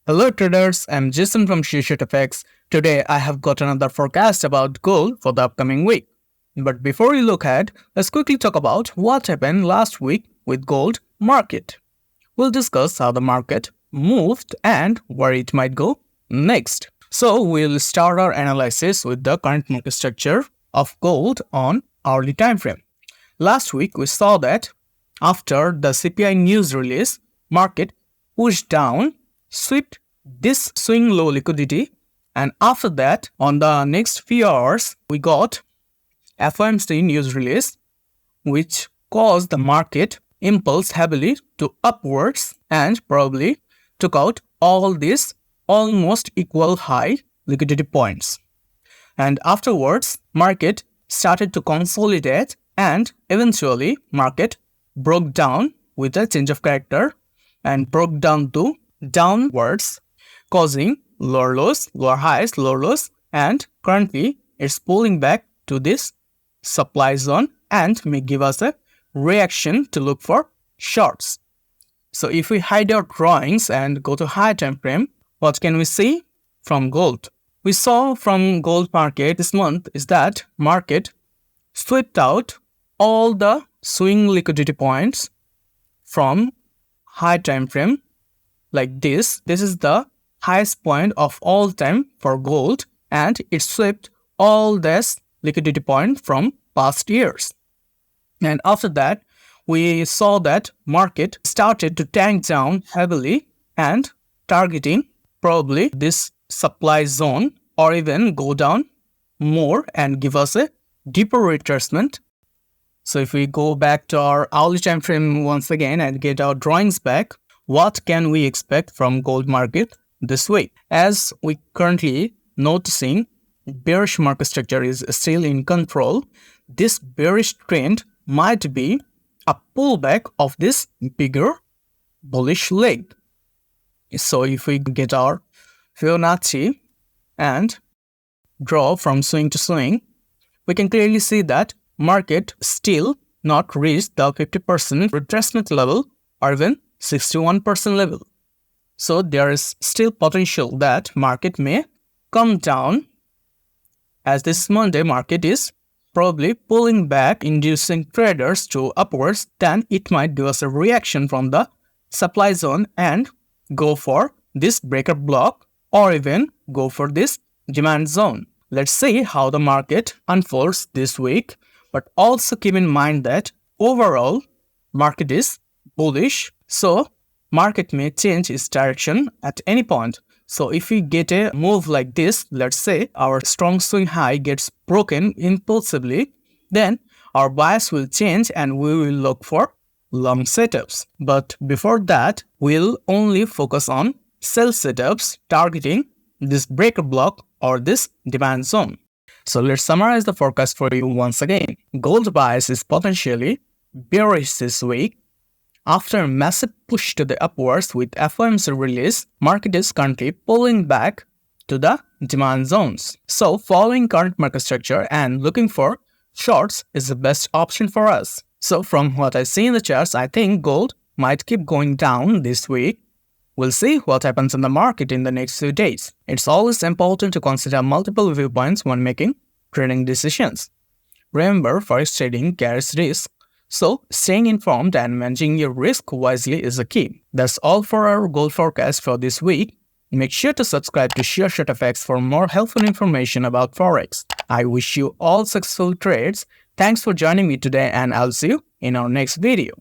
Hello traders, I'm Jason from Sureshot. Today I have got another forecast about gold for the upcoming week. But before we look ahead, let's quickly talk about what happened last week with gold market. We'll discuss how the market moved and where it might go next. So we'll start our analysis with the current market structure of gold on hourly time frame. Last week we saw that after the CPI news release, market pushed down, swept this swing low liquidity, and after that on the next few hours we got FOMC news release, which caused the market impulse heavily to upwards and probably took out all these almost equal high liquidity points. And afterwards market started to consolidate and eventually market broke down with a change of character and broke down to downwards, causing lower lows, lower highs, lower lows, and currently it's pulling back to this supply zone and may give us a reaction to look for shorts. So if we hide our drawings and go to higher time frame, what can we see from gold? We saw from gold market this month is that market swept out all the swing liquidity points from high time frame like this. This is the highest point of all time for gold, and it swept all this liquidity point from past years. And after that we saw that market started to tank down heavily and targeting probably this supply zone or even go down more and give us a deeper retracement. So if we go back to our hourly time frame once again and get our drawings back, what can we expect from gold market this week? As we currently noticing bearish market structure is still in control, this bearish trend might be a pullback of this bigger bullish leg. So if we get our Fibonacci and draw from swing to swing, we can clearly see that market still not reached the 50% retracement level or even 61% level. So there is still potential that market may come down, as this Monday market is probably pulling back, inducing traders to upwards. Then it might give us a reaction from the supply zone and go for this breaker block or even go for this demand zone. Let's see how the market unfolds this week, but also keep in mind that overall market is bullish, so market may change its direction at any point. So if we get a move like this, let's say our strong swing high gets broken impulsively, then our bias will change and we will look for long setups. But before that, we'll only focus on sell setups targeting this breaker block or this demand zone. So let's summarize the forecast for you once again. Gold bias is potentially bearish this week. After a massive push to the upwards with FOMC release, market is currently pulling back to the demand zones. So following current market structure and looking for shorts is the best option for us. So from what I see in the charts, I think gold might keep going down this week. We'll see what happens in the market in the next few days. It's always important to consider multiple viewpoints when making trading decisions. Remember, forex trading carries risk, so staying informed and managing your risk wisely is the key. That's all for our gold forecast for this week. Make sure to subscribe to Sureshot for more helpful information about forex. I wish you all successful trades. Thanks for joining me today, and I'll see you in our next video.